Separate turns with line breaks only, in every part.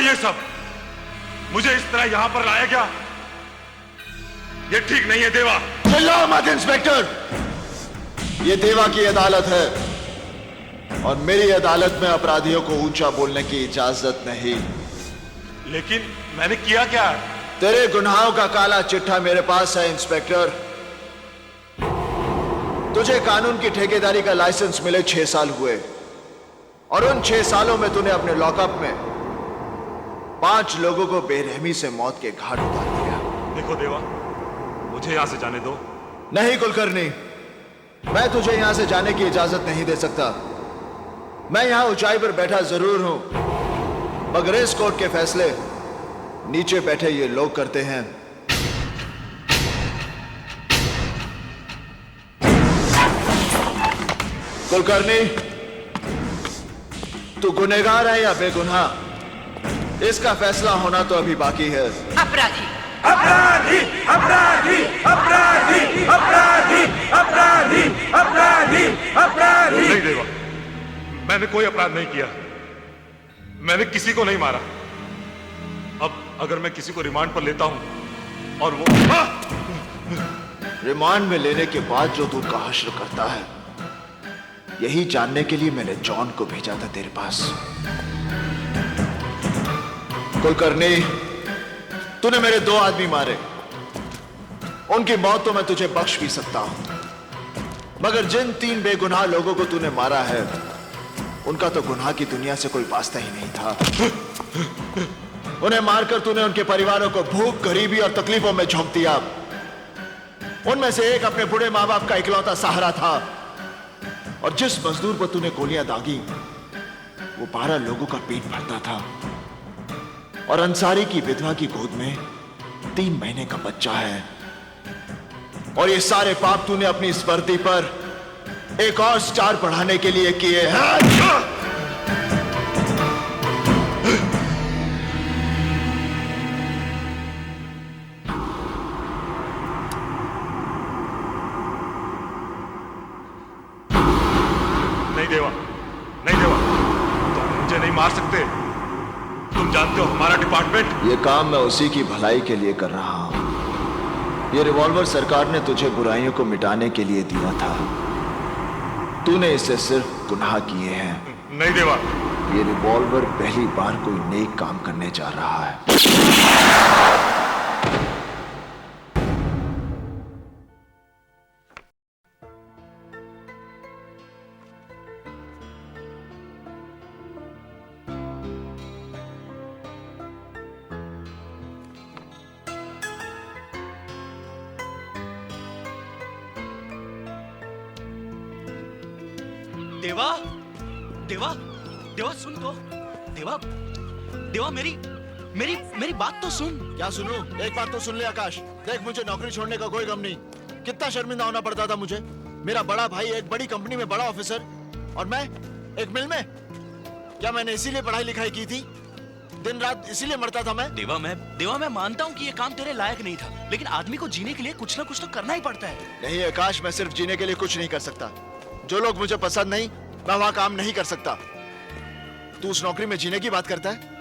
ये सब? मुझे इस तरह यहां पर लाया गया, ये ठीक नहीं है देवा।
चिल्लाओ मत इंस्पेक्टर, ये देवा की अदालत है और मेरी अदालत में अपराधियों को ऊंचा बोलने की इजाजत नहीं।
लेकिन मैंने किया क्या?
तेरे गुनाहों का काला चिट्ठा मेरे पास है इंस्पेक्टर। तुझे कानून की ठेकेदारी का लाइसेंस मिले 6 साल हुए और उन 6 सालों में तूने अपने लॉकअप में 5 लोगों को बेरहमी से मौत के घाट उतार दिया।
देखो देवा, मुझे यहां से जाने दो।
नहीं कुलकर्णी, मैं तुझे यहां से जाने की इजाजत नहीं दे सकता। मैं यहां ऊंचाई पर बैठा जरूर हूं, मगर इस कोर्ट के फैसले नीचे बैठे ये लोग करते हैं। कुलकर्णी, तू गुनहगार है या बेगुनाह, इसका फैसला होना तो अभी बाकी है।
अपराधी
अपराधी अपराधी अपराधी अपराधी अपराधी अपराधी अपराधी। नहीं देवा, मैंने कोई अपराध नहीं किया, मैंने किसी को नहीं मारा। अब अगर मैं किसी को रिमांड पर लेता हूं और वो
रिमांड में लेने के बाद जो तू का हश्र करता है, यही जानने के लिए मैंने जॉन को भेजा था तेरे पास। कुलकर्णी, तूने मेरे 2 आदमी मारे, उनकी मौत तो मैं तुझे बख्श भी सकता हूं, मगर जिन 3 बेगुनाह लोगों को तूने मारा है, उनका तो गुनाह की दुनिया से कोई वास्ता ही नहीं था। उन्हें मारकर तूने उनके परिवारों को भूख, गरीबी और तकलीफों में झोंक दिया। उनमें से एक अपने बूढ़े मां बाप का इकलौता सहारा था और जिस मजदूर पर तूने गोलियां दागी, वो 12 लोगों का पेट भरता था और अंसारी की विधवा की गोद में 3 महीने का बच्चा है। और ये सारे पाप तूने अपनी इस वर्दी पर एक और स्टार बढ़ाने के लिए किए हैं।
नहीं देवा, नहीं देवा, तुम मुझे नहीं मार सकते। तुम जानते हो हमारा डिपार्टमेंट।
ये काम मैं उसी की भलाई के लिए कर रहा हूं। ये रिवॉल्वर सरकार ने तुझे बुराइयों को मिटाने के लिए दिया था, तूने इससे सिर्फ गुनाह किए हैं।
नहीं देवा,
ये रिवॉल्वर पहली बार कोई नेक काम करने जा रहा है।
देवा, देवा, देवा सुन तो, देवा, देवा मेरी मेरी मेरी बात तो सुन।
क्या सुनूं? एक बात तो सुन ले आकाश, देख मुझे नौकरी छोड़ने का कोई गम नहीं। कितना शर्मिंदा होना पड़ता था मुझे। मेरा बड़ा भाई एक बड़ी कंपनी में बड़ा ऑफिसर और मैं एक मिल में। क्या मैंने इसीलिए पढ़ाई लिखाई की थी? दिन रात इसीलिए मरता था मैं?
देवा मैं मानता हूँ कि ये काम तेरे लायक नहीं था, लेकिन आदमी को जीने के लिए कुछ ना कुछ तो करना ही पड़ता है।
नहीं आकाश, मैं सिर्फ जीने के लिए कुछ नहीं कर सकता। जो लोग मुझे पसंद नहीं, मैं वहां काम नहीं कर सकता। तू उस नौकरी में जीने की बात करता है?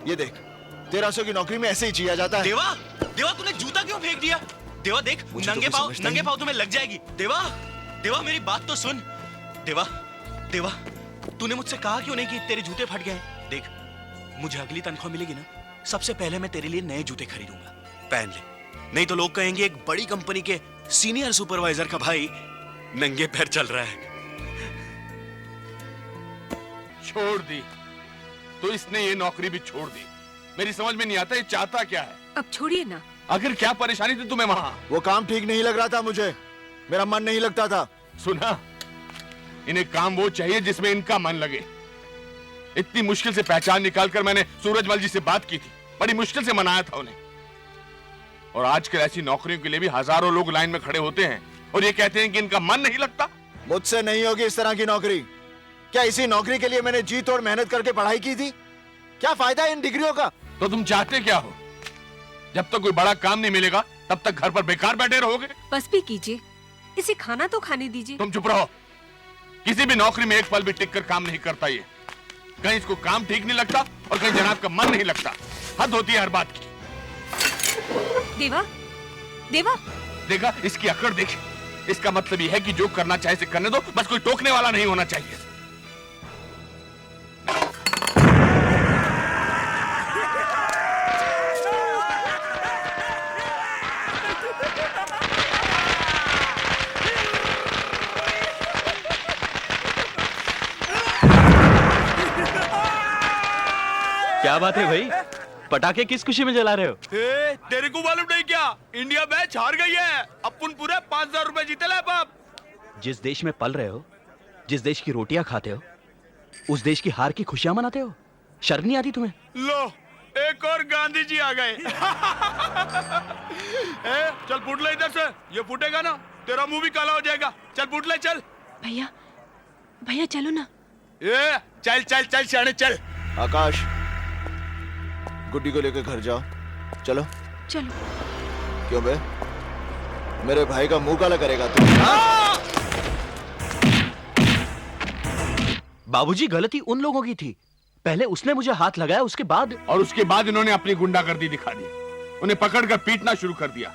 ये देख, 1300 की नौकरी में ऐसे ही जिया जाता है।
देवा, देवा तूने जूता क्यों फेंक दिया? देवा देख, नंगे पाँव तुम्हें लग जाएगी। देवा, देवा मेरी बात तो सुन। देवा, देवा तूने मुझसे कहा क्यों नहीं कि तेरे जूते फट गए? देख, मुझे अगली तनख्वाह मिलेगी ना, सबसे पहले मैं तेरे लिए नए जूते खरीदूंगा, पहन ले। नहीं तो लोग कहेंगे एक बड़ी कंपनी के सीनियर सुपरवाइजर का भाई नंगे पैर चल रहा है।
छोड़ दी तो इसने ये नौकरी भी छोड़ दी। मेरी समझ में नहीं आता ये चाहता क्या है।
अब छोड़िए ना।
आखिर क्या परेशानी थी तुम्हें वहां?
वो काम ठीक नहीं लग रहा था मुझे, मेरा मन नहीं लगता था।
सुना, इन्हें काम वो चाहिए जिसमें इनका मन लगे। इतनी मुश्किल से पहचान निकालकर मैंने सूरजमल जी से बात की थी, बड़ी मुश्किल से मनाया था उन्हें। और आजकल ऐसी नौकरियों के लिए भी हजारों लोग लाइन में खड़े होते हैं और ये कहते हैं कि इनका मन नहीं लगता।
मुझसे नहीं होगी इस तरह की नौकरी। क्या इसी नौकरी के लिए मैंने जी तोड़ मेहनत करके पढ़ाई की थी? क्या फायदा है इन डिग्रियों का?
तो तुम चाहते क्या हो? जब तक कोई बड़ा काम नहीं मिलेगा तब तक घर पर बेकार बैठे रहोगे?
बस भी कीजिए, इसे खाना तो खाने दीजिए।
तुम चुप रहो। किसी भी नौकरी में एक पल भी टिक कर काम नहीं करता ये। कहीं इसको काम ठीक नहीं लगता और कहीं जनाब का मन नहीं लगता। हद होती है हर बात की।
देवा, देवा,
देखा, इसकी अकड़ देख। इसका मतलब यह है कि जो करना चाहे से करने दो, बस कोई टोकने वाला नहीं होना चाहिए।
क्या बात है भाई, पटाखे किस खुशी में जला रहे हो?
तेरे को मालूम नहीं क्या, इंडिया मैच हार गई है। अपन पूरे 5,000 रुपए जीते ले बाप।
जिस देश में पल रहे हो, जिस देश की रोटियां खाते हो, उस देश की हार की खुशियां मनाते हो। शर्म नहीं आती तुम्हें?
लो, एक और गांधी जी आ गए। चल फुट ले इधर से, ये फूटेगा ना तेरा मुंह भी काला हो जाएगा। चल फुट ले, चल।
भैया, भैया चलो ना।
चल चल चल शाने चल।
आकाश, गुड्डी को लेकर घर जाओ। चलो।
चलो।
क्यों बे, मेरे भाई का मुंह काला करेगा तू?
बाबूजी, गलती उन लोगों की थी। पहले उसने मुझे हाथ लगाया, उसके बाद
इन्होंने अपनी गुंडागर्दी दिखा दी। उन्हें पकड़कर पीटना शुरू कर दिया।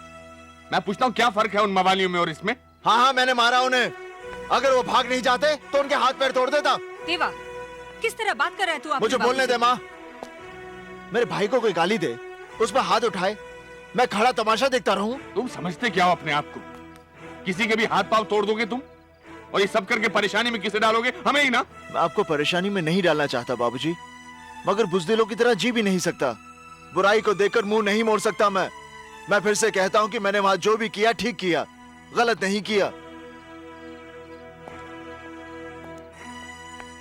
मैं पूछता हूँ क्या फर्क है उन मवालियों में और इसमें?
हाँ हाँ, मैंने मारा उन्हें। अगर वो भाग नहीं जाते तो उनके हाथ पैर तोड़ देता।
देवा, किस तरह बात कर रहा है तू?
मुझे बोलने दे माँ। मेरे भाई को कोई गाली दे, उस पर हाथ उठाए, मैं खड़ा तमाशा देखता रहूं?
तुम समझते क्या हो अपने आप को? किसी के भी हाथ पांव तोड़ दोगे तुम, और ये सब करके परेशानी में किसे डालोगे? हमें ही ना।
मैं आपको परेशानी में नहीं डालना चाहता बाबूजी, मगर बुज़दिलों की तरह जी भी नहीं सकता। बुराई को देखकर मुंह नहीं मोड़ सकता मैं फिर से कहता हूं कि मैंने वहां जो भी किया ठीक किया, गलत नहीं किया।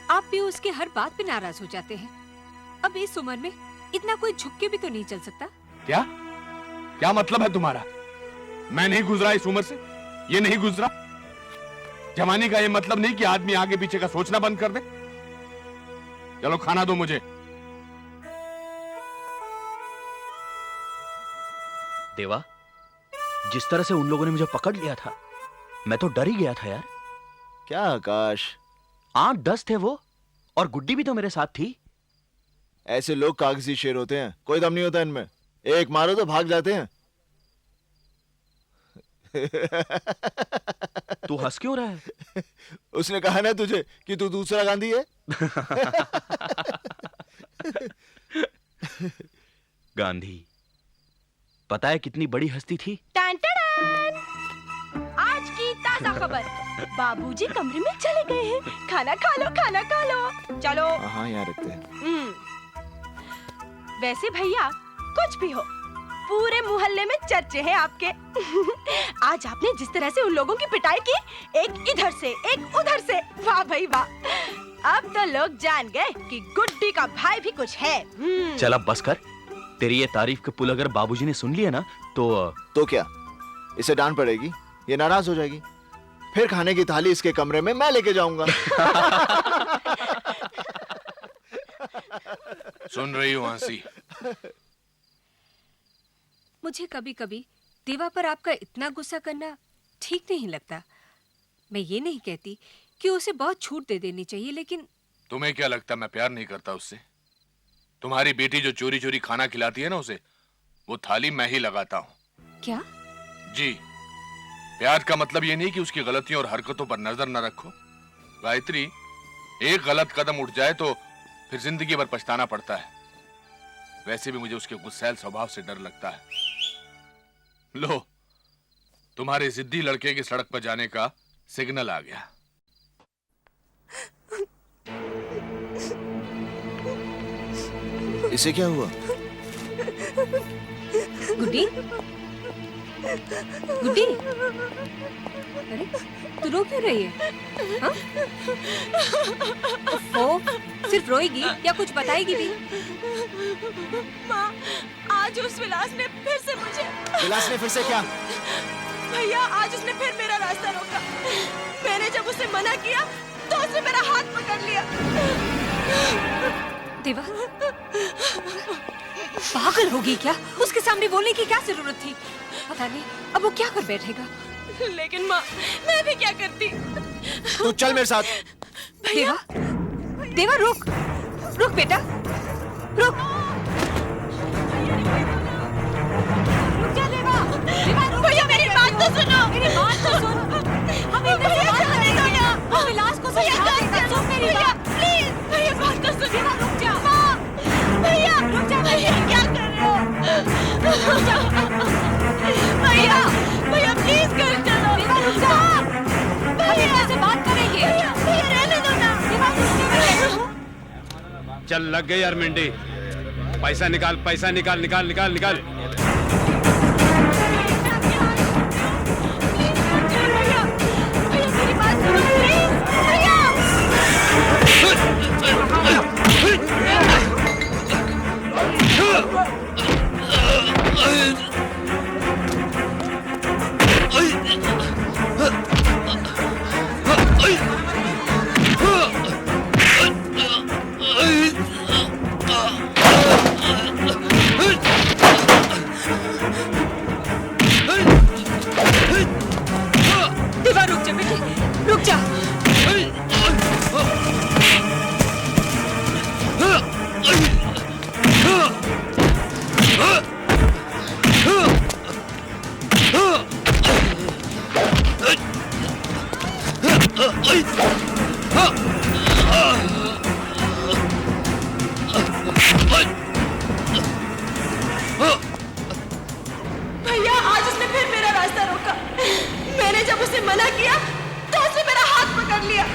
आप भी उसके हर बात पे नाराज हो जाते हैं। अब इस उम्र में इतना कोई झुक के भी तो नहीं चल सकता।
क्या क्या मतलब है तुम्हारा? मैं नहीं गुजरा इस उम्र से, ये नहीं गुजरा। जवानी का ये मतलब नहीं कि आदमी आगे पीछे का सोचना बंद कर दे। चलो खाना दो मुझे।
देवा, जिस तरह से उन लोगों ने मुझे पकड़ लिया था, मैं तो डर ही गया था यार।
क्या आकाश?
8-10 थे वो, और गुड्डी भी तो मेरे साथ थी।
ऐसे लोग कागजी शेर होते हैं, कोई दम नहीं होता इनमें। एक मारो तो भाग जाते हैं।
तू हंस क्यों रहा है?
उसने कहा ना तुझे कि तू दूसरा गांधी है।
गांधी, पता है कितनी बड़ी हस्ती थी?
टान टान! आज की ताजा खबर, बाबूजी कमरे में चले गए हैं। खाना खा लो, खाना खा लो। चलो।
हाँ, यहाँ रखते हैं।
वैसे भैया, कुछ भी हो, पूरे मोहल्ले में चर्चे हैं आपके। आज आपने जिस तरह से उन लोगों की पिटाई की, एक इधर से एक उधर से, वाह भाई वाह। अब तो लोग जान गए कि गुड्डी का भाई भी कुछ है।
चल अब बस कर। तेरी ये तारीफ के पुल अगर बाबूजी ने सुन लिया ना तो
क्या इसे डांट पड़ेगी? ये नाराज हो जाएगी। फिर खाने की थाली इसके कमरे में मैं लेके जाऊंगा।
सुन रही हो आंसी?
मुझे कभी कभी देवा पर आपका इतना गुस्सा करना ठीक नहीं लगता। मैं ये नहीं कहती कि उसे बहुत छूट दे देनी चाहिए, लेकिन
तुम्हें क्या लगता मैं प्यार नहीं करता उससे? तुम्हारी बेटी जो चोरी चोरी खाना खिलाती है ना उसे, वो थाली मैं ही लगाता हूँ।
क्या?
जी, प्यार का मतलब ये नहीं कि उसकी गलतियों और हरकतों पर नजर न रखो। गायत्री, एक गलत कदम उठ जाए तो फिर जिंदगी भर पछताना पड़ता है। वैसे भी मुझे उसके गुस्सैल स्वभाव से डर लगता है। लो, तुम्हारे जिद्दी लड़के के सड़क पर जाने का सिग्नल आ गया।
इसे क्या हुआ?
गुड्डी, गुड्डी, अरे तू रो क्यों रही है? हाँ? सिर्फ रोएगी या कुछ बताएगी भी?
माँ, आज उस विलास ने फिर से मुझे।
विलास ने फिर से क्या?
भैया, आज उसने फिर मेरा रास्ता रोका। मैंने जब उसे मना किया तो उसने मेरा हाथ पकड़ लिया।
देवा, पागल होगी क्या? उसके सामने बोलने की क्या जरूरत थी? पता नहीं अब वो क्या कर बैठेगा।
लेकिन माँ, मैं भी क्या करती?
तू चल मेरे साथ।
देवा, देवा रुक, रुक बेटा। रुक रुक जा देवा। देवा रुक
भैया मेरी बात तो सुनो।
मेरी बात तो सुन। हम इधर से बात करेंगे। हम विलास को समझा देंगे। सुन मेरी बात
प्लीज भैया बात तो सुनो।
देवा रुक जा।
भैया
रुक जा
भैया क्या कर रहे हो? भैया भैया प्लीज घर चलो।
देवा रुक जा। हम इधर से बात करेंगे।
भैया रहने दो ना।
देवा रुक जा।
चल लग गई यार मिंडी। पैसा निकाल, पैसा निकाल, निकाल निकाल निकाल।
भैया भैया मेरी बात सुनो प्लीज। भैया
देवा रुक जा बेटी, रुक जा।
भैया आज उसने फिर मेरा रास्ता रोका। मैंने जब उसे मना किया तो उसने मेरा हाथ पकड़ लिया।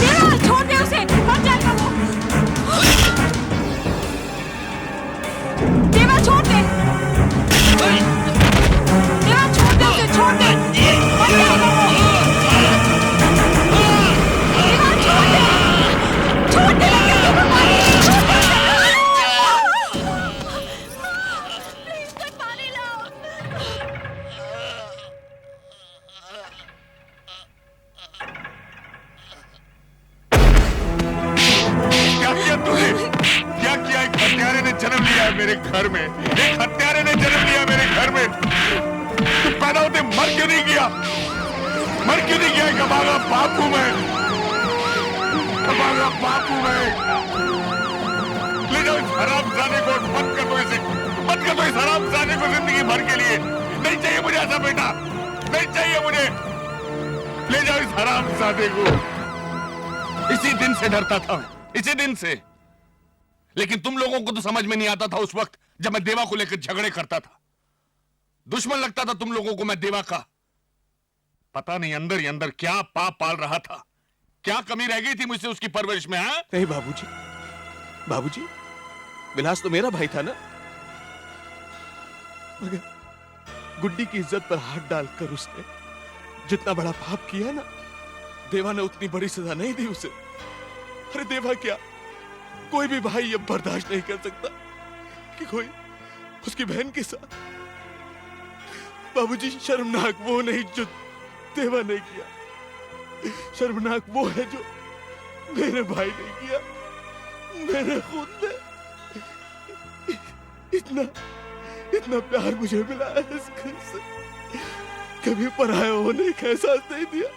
देवा छोड़ दे उसे, मर जाएगा वो। देवा छोड़ दे। देवा छोड़ दे उसे, छोड़ दे। मर जाएगा वो। देवा छोड़ दे। छोड़ दे लगे देवा मार।
प्लीज कोई पानी लाओ।
क्या किया तूने? क्या किया? एक हत्यारे ने जन्म लिया है मेरे घर में। एक हत्यारे ने जन्म लिया मेरे घर में। तू पैदा होते मर क्यों नहीं गया? मर क्यों नहीं गया? एक अभागा बाप हूं मैं। अभागा बाप हूं मैं। ले जाओ इस हरामजादे को, मत कर दो इसे। मत कर दो इस हरामजादे को जिंदगी भर के लिए। नहीं चाहिए मुझे ऐसा बेटा, नहीं चाहिए मुझे। ले जाओ इस हरामजादे को। इसी दिन से डरता था मैं, इसी दिन से। लेकिन तुम लोगों को तो समझ में नहीं आता था उस वक्त जब मैं देवा को लेकर झगड़े करता था। दुश्मन लगता था तुम लोगों को मैं देवा का। पता नहीं अंदर ही अंदर क्या पाप पाल रहा था, क्या कमी रह गई थी मुझसे उसकी परवरिश में। हाँ
नहीं बाबूजी, बाबूजी विलास तो मेरा भाई था ना। मगर गुड्डी की इज्जत पर हाथ डालकर उसने जितना बड़ा पाप किया ना, देवा ने उतनी बड़ी सजा नहीं दी उसे। अरे देवा क्या, कोई भी भाई ये बर्दाश्त नहीं कर सकता कि कोई उसकी बहन के साथ। बाबूजी शर्मनाक वो नहीं जो देवा ने किया, शर्मनाक वो है जो मेरे भाई ने किया, मेरे खुद ने। इतना इतना प्यार मुझे मिला है इस घर से, कभी पराया होने का एहसास नहीं दिया।